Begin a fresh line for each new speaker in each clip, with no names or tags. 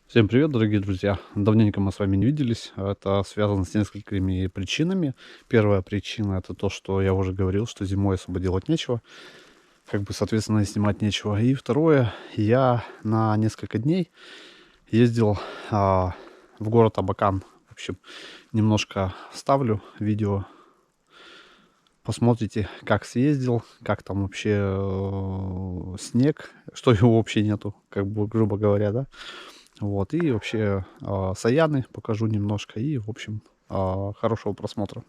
Всем привет, дорогие друзья! Давненько мы с вами не виделись. Это связано с несколькими причинами. Первая причина это то, что я уже говорил, что зимой особо делать нечего, соответственно, и снимать нечего. И второе, я на несколько дней ездил в город Абакан. В общем, немножко вставлю видео, посмотрите, как съездил, как там вообще снег, что его вообще нету, грубо говоря, да. Вот, и вообще, Саяны покажу немножко и, в общем, хорошего просмотра.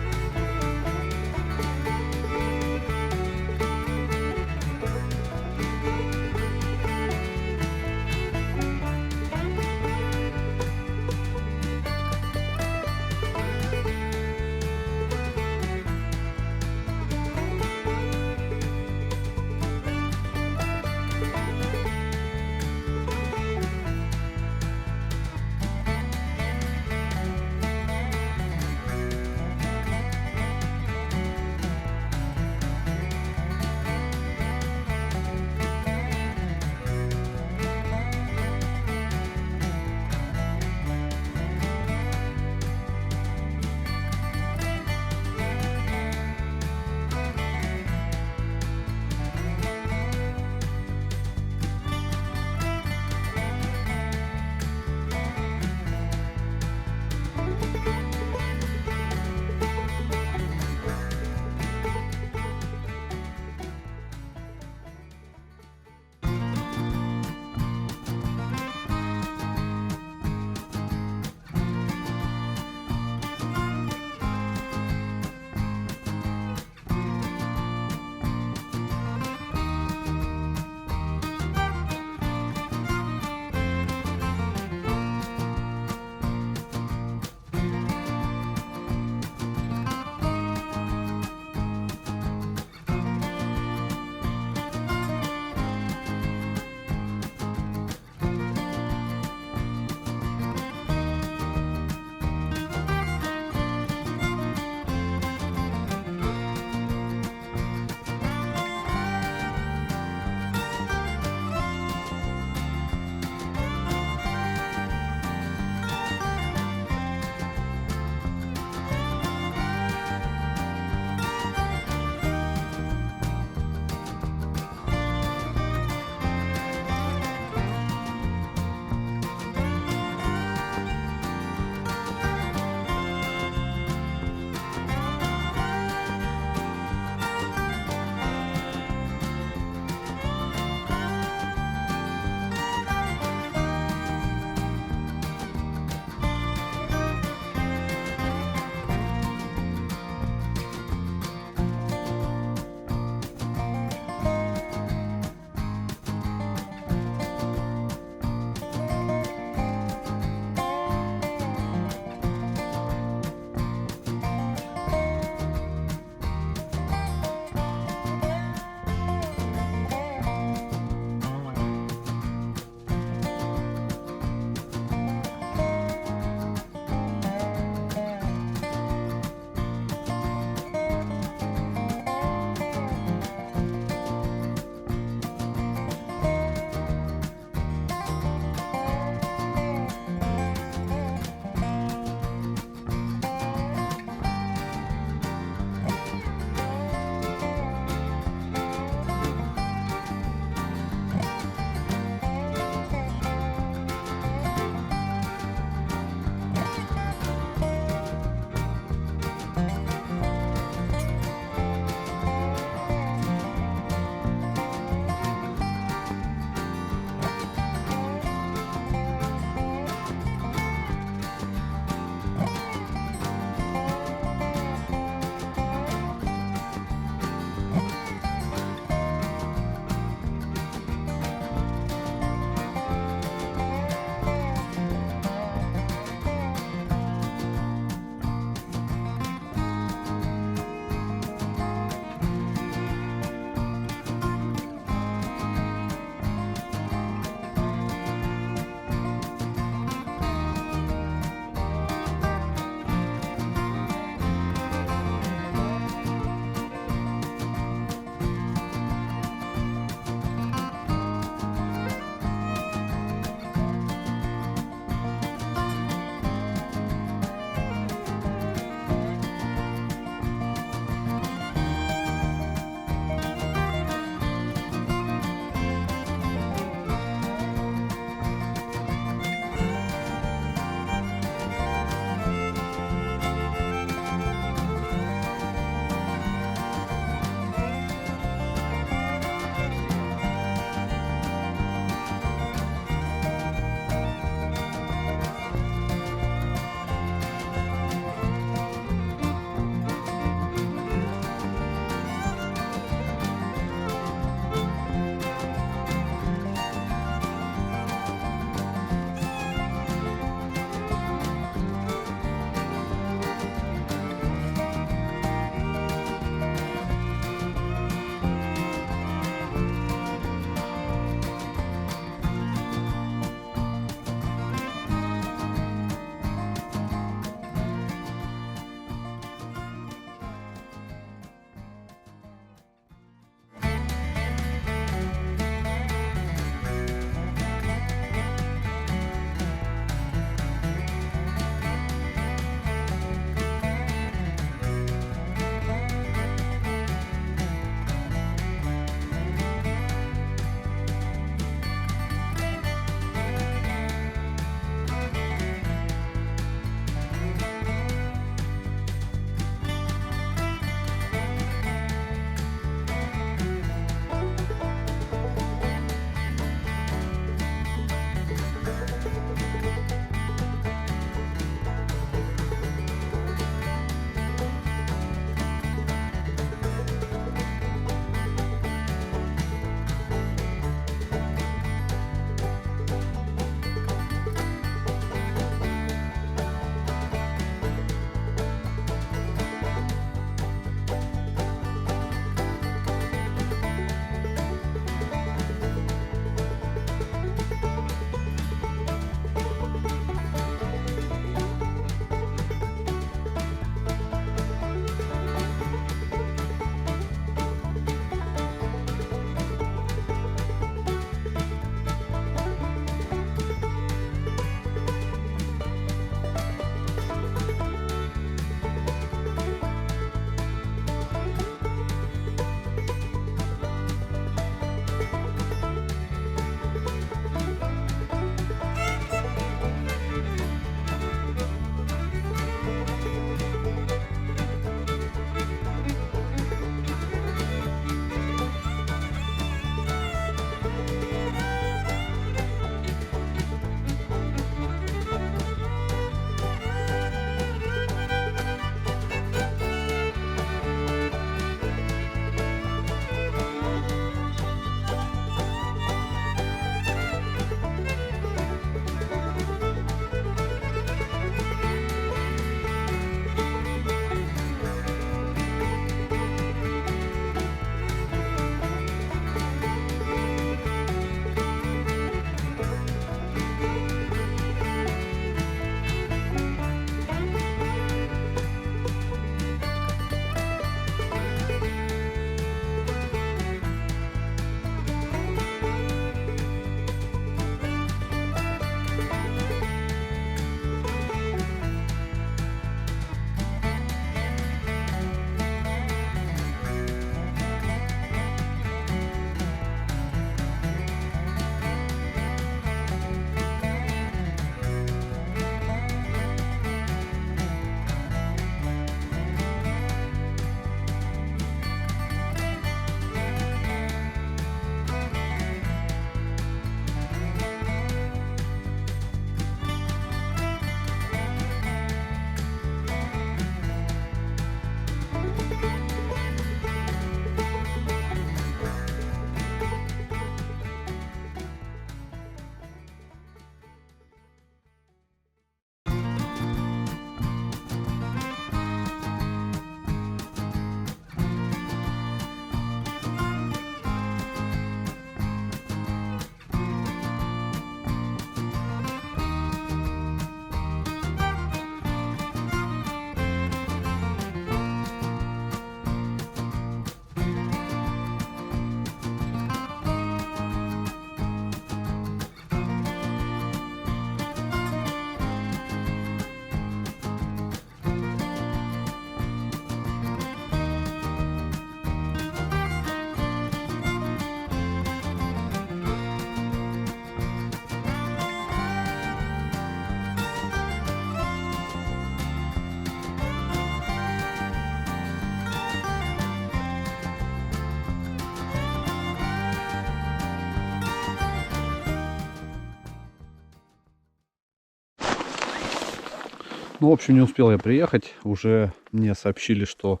Ну, в общем, не успел я приехать. Уже мне сообщили, что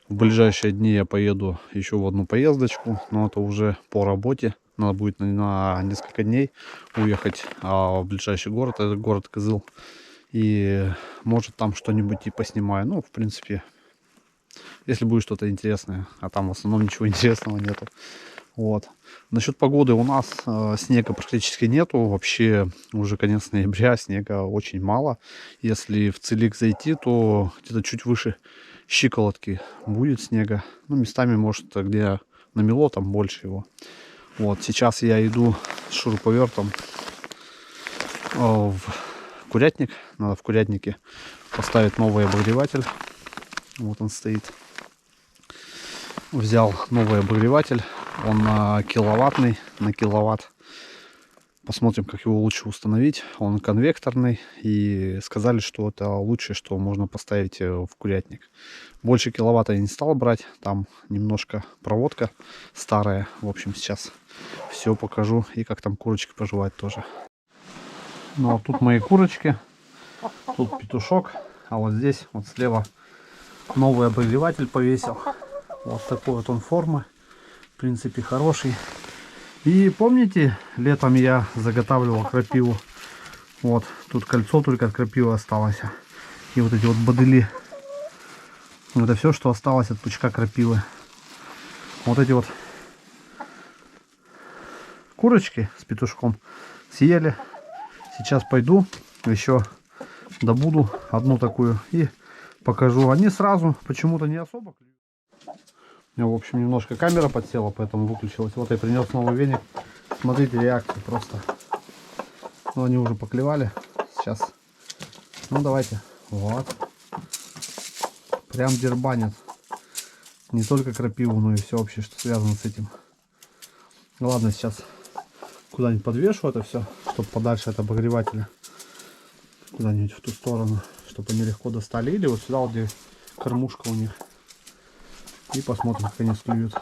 в ближайшие дни я поеду еще в одну поездочку. Но это уже по работе. Надо будет на несколько дней уехать в ближайший город. Это город Кызыл. И может там что-нибудь типа снимаю. Ну, в принципе, если будет что-то интересное. А там в основном ничего интересного нету. Вот. Насчет погоды у нас снега практически нету. Вообще уже конец ноября, снега очень мало. Если в Целик зайти, то где-то чуть выше щиколотки будет снега. Ну, местами, может, где намело, там больше его. Вот, сейчас я иду с шуруповертом в курятник. Надо в курятнике поставить новый обогреватель. Вот он стоит. Взял новый обогреватель. Он киловаттный, на киловатт. Посмотрим, как его лучше установить. Он конвекторный. И сказали, что это лучшее, что можно поставить в курятник. Больше киловатта я не стал брать. Там немножко проводка старая. В общем, сейчас все покажу. И как там курочки поживают тоже. Ну, а тут мои курочки. Тут петушок. А вот здесь, вот слева, новый обогреватель повесил. Вот такой вот он формы. В принципе, хороший. И помните, летом я заготавливал крапиву. Вот, тут кольцо только от крапивы осталось. И вот эти вот бодыли. Это все, что осталось от пучка крапивы. Вот эти вот курочки с петушком съели. Сейчас пойду еще добуду одну такую и покажу. Они сразу почему-то не особо клюют. У меня, в общем, немножко камера подсела, поэтому выключилась. Вот я принес новый веник. Смотрите реакцию просто. Ну, они уже поклевали. Сейчас. Ну, давайте. Вот. Прям дербанят. Не только крапиву, но и все вообще, что связано с этим. Ну, ладно, сейчас куда-нибудь подвешу это все, чтобы подальше от обогревателя. Куда-нибудь в ту сторону, чтобы они легко достали. Или вот сюда, вот где кормушка у них. И посмотрим, как они склюют.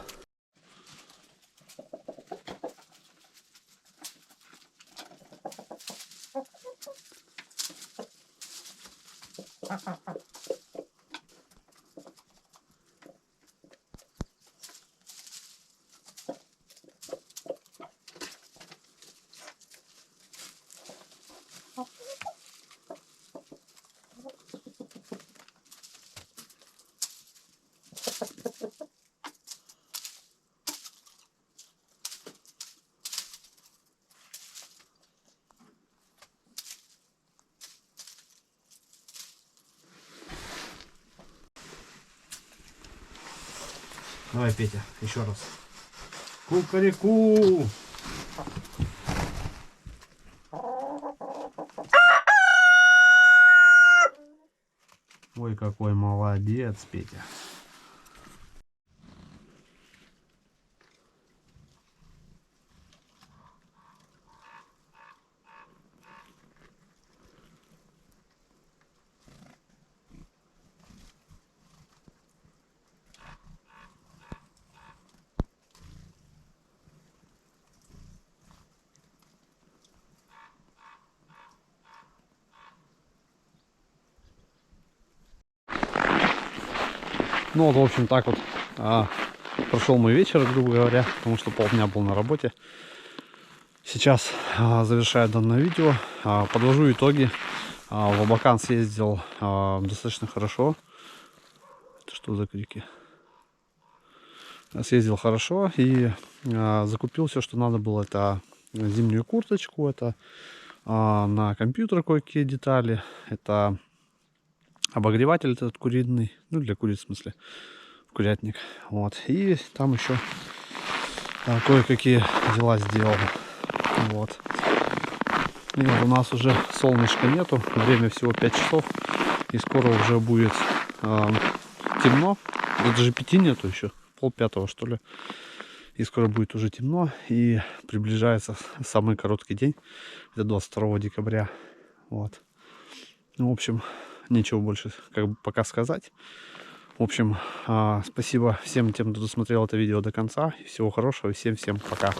Давай, Петя, еще раз. Кукареку! Ой, какой молодец, Петя. Ну вот, в общем, так вот прошел мой вечер, грубо говоря, потому что полдня был на работе. Сейчас завершаю данное видео, подвожу итоги. В Абакан съездил достаточно хорошо. Это что за крики? Съездил хорошо и закупил все, что надо было. Это зимнюю курточку, это на компьютер кое-какие детали, это обогреватель этот куриный, ну для куриц в смысле, в курятник. Вот. И там еще кое-какие дела сделал. Вот. И у нас уже солнышка нету, время всего 5 часов, и скоро уже будет темно. Даже 5 нету еще, 4:30 что ли. И скоро будет уже темно, и приближается самый короткий день, это 22 декабря. Вот. Ну, в общем, нечего больше как бы пока сказать. В общем, спасибо всем тем, кто досмотрел это видео до конца. Всего хорошего, всем пока.